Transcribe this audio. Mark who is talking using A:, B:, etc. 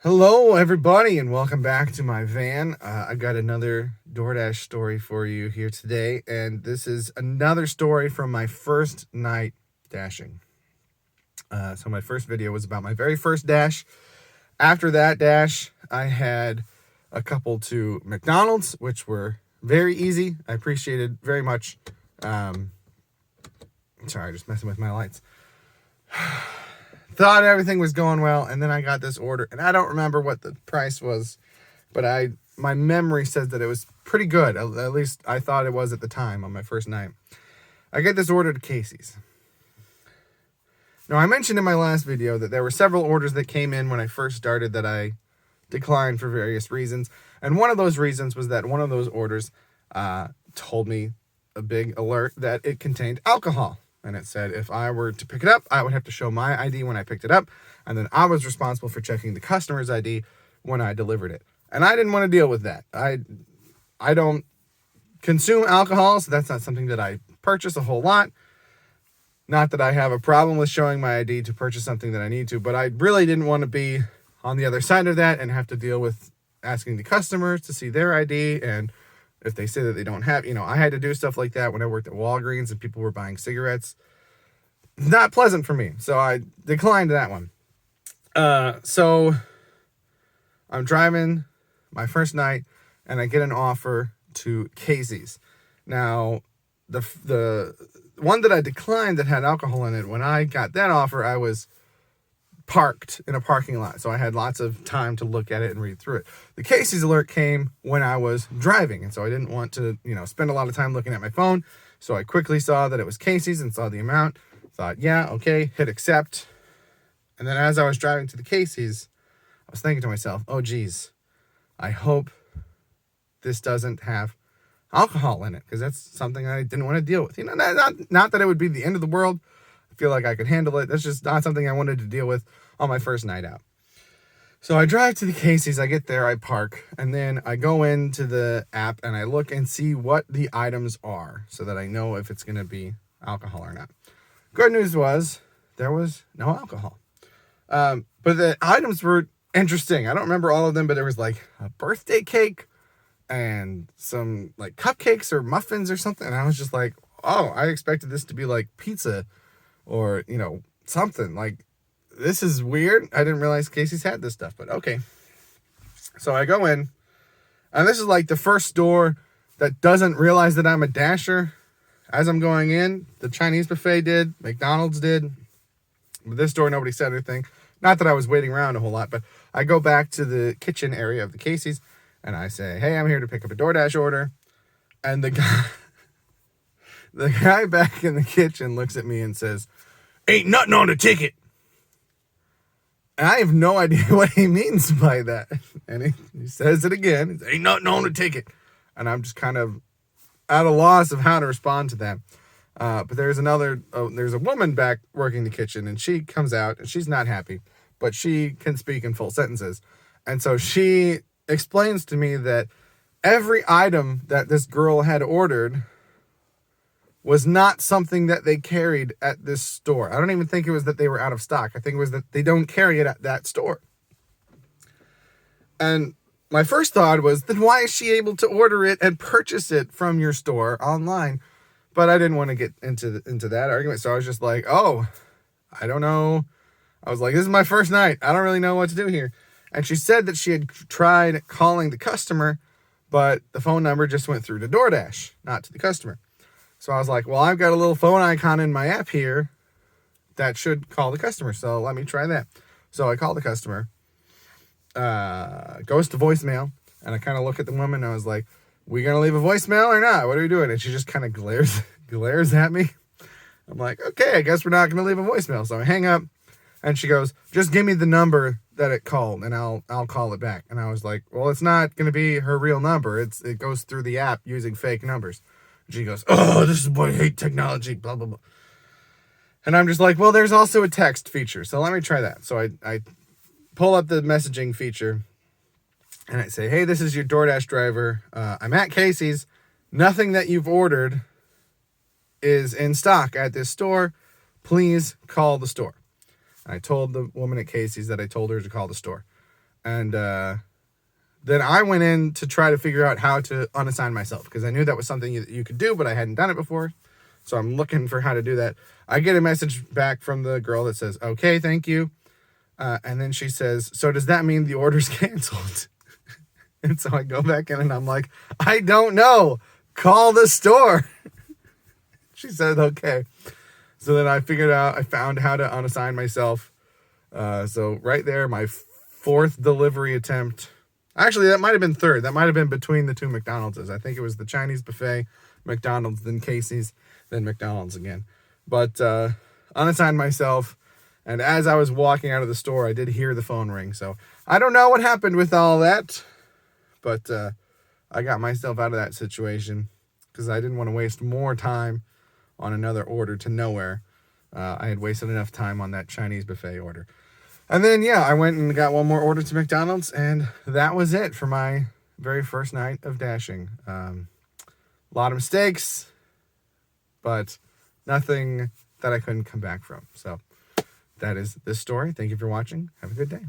A: Hello, everybody, and welcome back to my van. I've got another DoorDash story for you here today, and this is another story from my first night dashing. So my first video was about my very first dash. After that dash, I had a couple to McDonald's, which were very easy. I appreciated very much. Sorry, just messing with my lights. Thought everything was going well, and then I got this order, and I don't remember what the price was, but my memory says that it was pretty good. At least I thought it was at the time on my first night. I get this order to Casey's. Now, I mentioned in my last video that there were several orders that came in when I first started that I declined for various reasons, and one of those reasons was that one of those orders told me a big alert that it contained alcohol. And it said if I were to pick it up, I would have to show my ID when I picked it up. And then I was responsible for checking the customer's ID when I delivered it. And I didn't want to deal with that. I don't consume alcohol, so that's not something that I purchase a whole lot. Not that I have a problem with showing my ID to purchase something that I need to, but I really didn't want to be on the other side of that and have to deal with asking the customers to see their ID. And if they say that they don't have, I had to do stuff like that when I worked at Walgreens and people were buying cigarettes. Not pleasant for me. So I declined that one. So I'm driving my first night and I get an offer to Casey's. Now, the one that I declined that had alcohol in it, when I got that offer, I was parked in a parking lot, so I had lots of time to look at it and read through it. The Casey's alert came when I was driving, and so I didn't want to, spend a lot of time looking at my phone, so I quickly saw that it was Casey's and saw the amount, thought, yeah, okay, hit accept, and then as I was driving to the Casey's, I was thinking to myself, oh geez, I hope this doesn't have alcohol in it, because that's something I didn't want to deal with. Not that it would be the end of the world. I feel like I could handle it. That's just not something I wanted to deal with on my first night out. So I drive to the Casey's, I get there, I park, and then I go into the app and I look and see what the items are so that I know if it's going to be alcohol or not. Good news was there was no alcohol. But the items were interesting. I don't remember all of them, but there was like a birthday cake and some like cupcakes or muffins or something. And I was just like, oh, I expected this to be like pizza or, something. Like, this is weird. I didn't realize Casey's had this stuff, but okay. So I go in, and this is like the first store that doesn't realize that I'm a dasher. As I'm going in, the Chinese buffet did, McDonald's did. But this store, nobody said anything. Not that I was waiting around a whole lot, but I go back to the kitchen area of the Casey's, and I say, hey, I'm here to pick up a DoorDash order. And the guy back in the kitchen looks at me and says, ain't nothing on the ticket. And I have no idea what he means by that. And he says it again. Ain't nothing on the ticket. And I'm just kind of at a loss of how to respond to that. But there's a woman back working the kitchen, and she comes out, and she's not happy, but she can speak in full sentences. And so she explains to me that every item that this girl had ordered was not something that they carried at this store. I don't even think it was that they were out of stock. I think it was that they don't carry it at that store. And my first thought was, then why is she able to order it and purchase it from your store online? But I didn't want to get into that argument. So I was just like, oh, I don't know. I was like, this is my first night. I don't really know what to do here. And she said that she had tried calling the customer, but the phone number just went through to DoorDash, not to the customer. So I was like, well, I've got a little phone icon in my app here that should call the customer. So let me try that. So I call the customer, goes to voicemail, and I kind of look at the woman and I was like, we going to leave a voicemail or not? What are we doing? And she just kind of glares at me. I'm like, okay, I guess we're not going to leave a voicemail. So I hang up and she goes, just give me the number that it called and I'll call it back. And I was like, well, it's not going to be her real number. It goes through the app using fake numbers. She goes, oh, this is why I hate technology, blah, blah, blah. And I'm just like, well, there's also a text feature, so let me try that. So I pull up the messaging feature, and I say, hey, this is your DoorDash driver. I'm at Casey's. Nothing that you've ordered is in stock at this store. Please call the store. And I told the woman at Casey's that I told her to call the store. And then I went in to try to figure out how to unassign myself, because I knew that was something you could do, but I hadn't done it before. So I'm looking for how to do that. I get a message back from the girl that says, okay, thank you. And then she says, so does that mean the order's canceled? And so I go back in and I'm like, I don't know. Call the store. She said, okay. So then I found how to unassign myself. So right there, my fourth delivery attempt. Actually, that might have been third. That might have been between the two McDonald's. I think it was the Chinese buffet, McDonald's, then Casey's, then McDonald's again. But unassigned myself, and as I was walking out of the store, I did hear the phone ring. So I don't know what happened with all that, but I got myself out of that situation because I didn't want to waste more time on another order to nowhere. I had wasted enough time on that Chinese buffet order. And then, yeah, I went and got one more order to McDonald's, and that was it for my very first night of dashing. A lot of mistakes, but nothing that I couldn't come back from. So that is this story. Thank you for watching. Have a good day.